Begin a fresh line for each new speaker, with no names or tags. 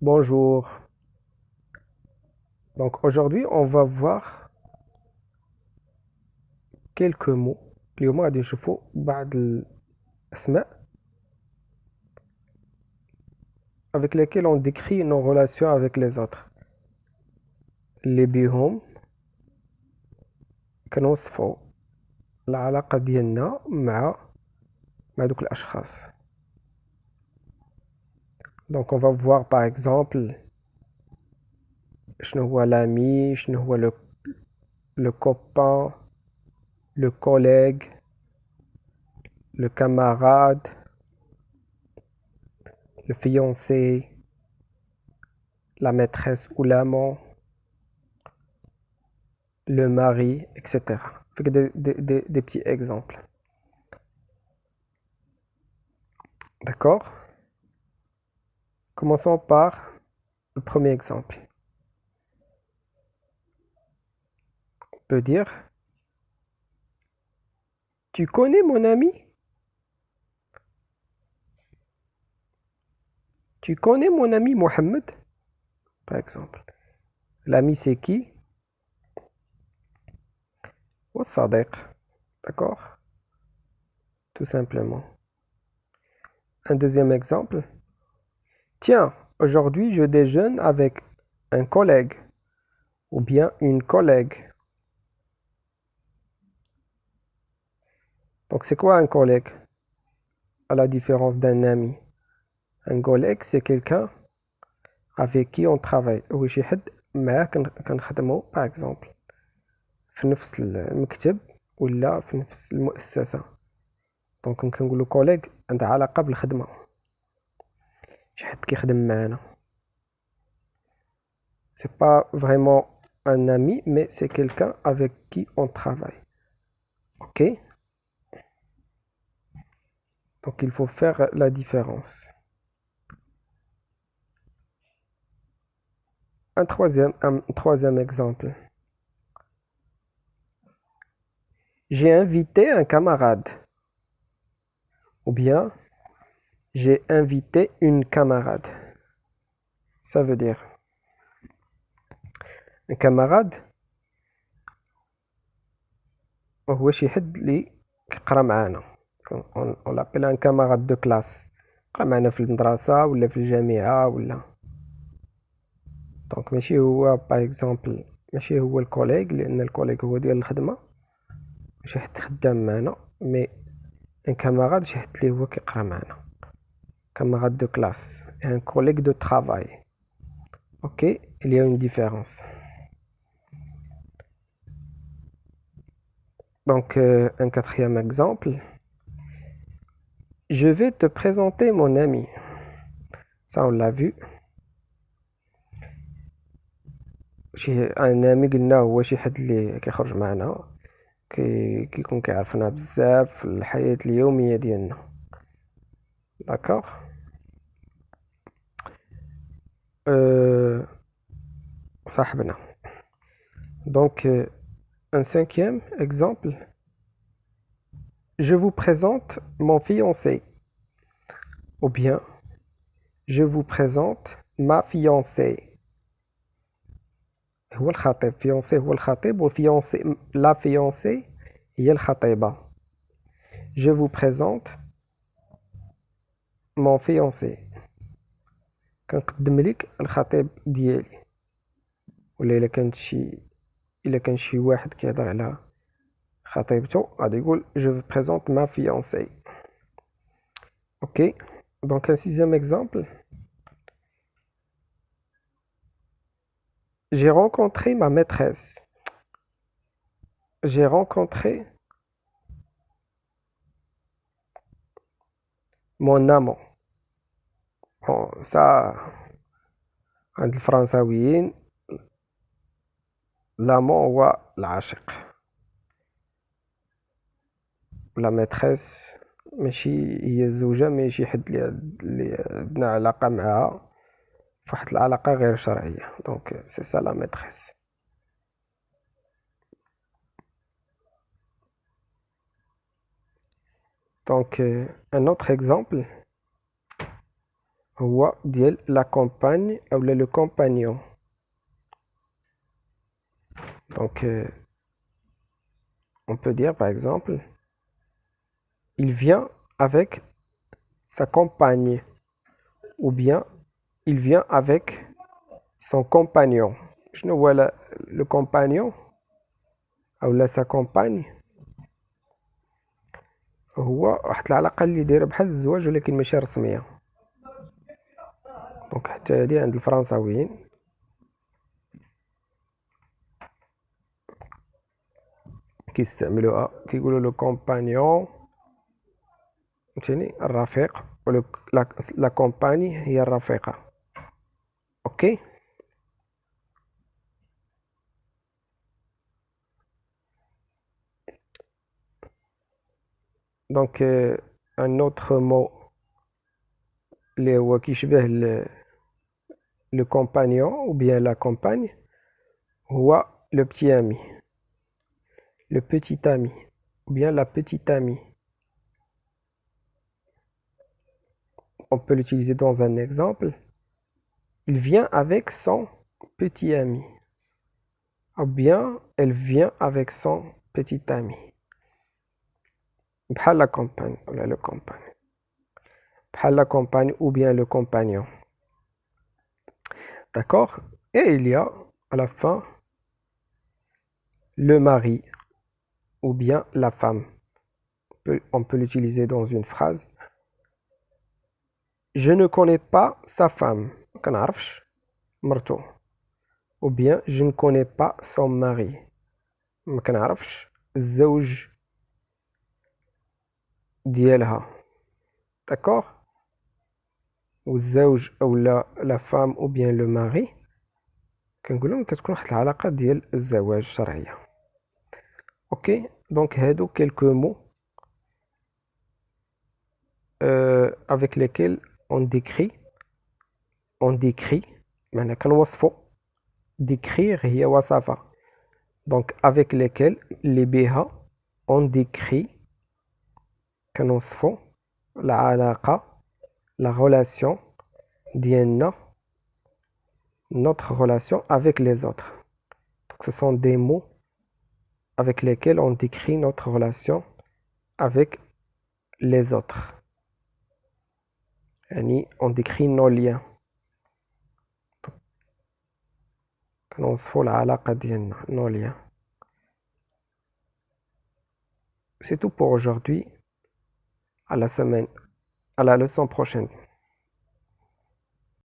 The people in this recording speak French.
Bonjour. Donc aujourd'hui, on va voir quelques mots. اليوم غادي نشوفوا بعض الأسماء avec lesquelles on décrit nos relations avec les autres. اللي بيهم كنوصفوا العلاقة ديالنا مع دوك الأشخاص. Donc on va voir par exemple شنو هو l'ami, شنو هو le copain, le collègue, le camarade, le fiancé, la maîtresse ou l'amant, le mari, etc. Avec des petits exemples. D'accord? Commençons par le premier exemple. On peut dire, tu connais mon ami? Tu connais mon ami Mohamed? Par exemple. L'ami c'est qui? والصديق. D'accord? Tout simplement. Un deuxième exemple. Tiens, aujourd'hui je déjeune avec un collègue ou bien une collègue. Donc c'est quoi un collègue? À la différence d'un ami. Un collègue c'est quelqu'un avec qui on travaille. هو شي حد معاه كنخدمو par exemple في نفس المكتب ولا في نفس المؤسسة. دونك كنقولو كوليغ عندها علاقة بالخدمة، شي حد كيخدم معانا. C'est pas vraiment un ami, mais c'est quelqu'un avec qui on travaille. Ok? Donc il faut faire la différence. Un troisième exemple. J'ai invité un camarade. Ou bien, j'ai invité une camarade. Ça veut dire, un camarade هو شي حد اللي كيقرا معانا. on l'appelle un camarade de classe. قرا معنا في المدرسة ولا في الجامعة ولا. دونك ماشي هو باغ اكزومبل ماشي هو الكوليغ، لأن الكوليغ هو ديال الخدمة، شي حد خدام معنا. مي ان كاماراد شي حد اللي هو كيقرا معنا. camarade de classe et un collègue de travail. Ok, il y a une différence. Donc, un quatrième exemple. Je vais te présenter mon ami. Ça, on l'a vu. Un ami قلنا هو شي حد اللي كيخرج معنا، كيكون كيعرفنا بزاف في الحياة اليومية ديالنا. D'accord. صاحبنا. Donc, un cinquième exemple. Je vous présente mon fiancé. Ou bien, je vous présente ma fiancée. هو الخطيب. fiancé هو الخطيب والfiancé la fiancée هي الخطيبة. Je vous présente mon fiancé. كنقدم لك الخطيب ديالي. ولا إلا كان شي واحد كيهضر على خطيبته غادي يقول je vous présente ma fiancée. Ok. Donc un sixième exemple. J'ai rencontré ma maîtresse. J'ai rencontré mon amant. Bon, ça عند الفرنساويين l'amant هو العاشق. لا ماتريس ماشي هي الزوجة، مي شي حد اللي عندنا علاقة معها فواحد العلاقة غير شرعية. دونك سي سا لا ماتريس. Donc un autre exemple. هو ديال la compagne ou le compagnon. Donc, on peut dire par exemple, il vient avec sa compagne ou bien il vient avec son compagnon. شنو هو le compagnon أو sa compagne؟ هو واحد العلاقة اللي دايرة بحال الزواج ولكن ماشي رسمية. دونك حتى هادي عند الفرنساويين كيستعملوها كيقولوا لو كومبانيون، فهمتيني، الرفيق، و لا كومباني هي الرفيقة. اوكي. دونك ان اوتر مو اللي هو كيشبه لو كومبانيون ou bien la compagne هو le petit ami, le petit ami ou bien la petite amie. On peut l'utiliser dans un exemple. Il vient avec son petit ami. Ou bien elle vient avec son petit ami. بحال la compagne ou le compagne. بحال la compagne ou bien le compagnon. D'accord? Et il y a à la fin le mari ou bien la femme. On peut l'utiliser dans une phrase. Je ne connais pas sa femme. ما كنعرفش مرتو. Ou bien je ne connais pas son mari. ما كنعرفش الزوج ديالها. D'accord? والزوج أو la femme ou bien le mari كنقولهم كتكون واحد العلاقة ديال الزواج الشرعية. اوكي. دونك هادو quelques mots avec lesquels on décrit معنى كنوصفو. décrire هي وصفة. donc avec lesquels اللي بها on décrit كنوصفو العلاقة la relation ديالنا notre relation avec les autres. Donc, ce sont des mots avec lesquels on décrit notre relation avec les autres. يعني on décrit nos liens. كنوصفو العلاقة ديالنا nos liens. C'est tout pour aujourd'hui. À la leçon prochaine.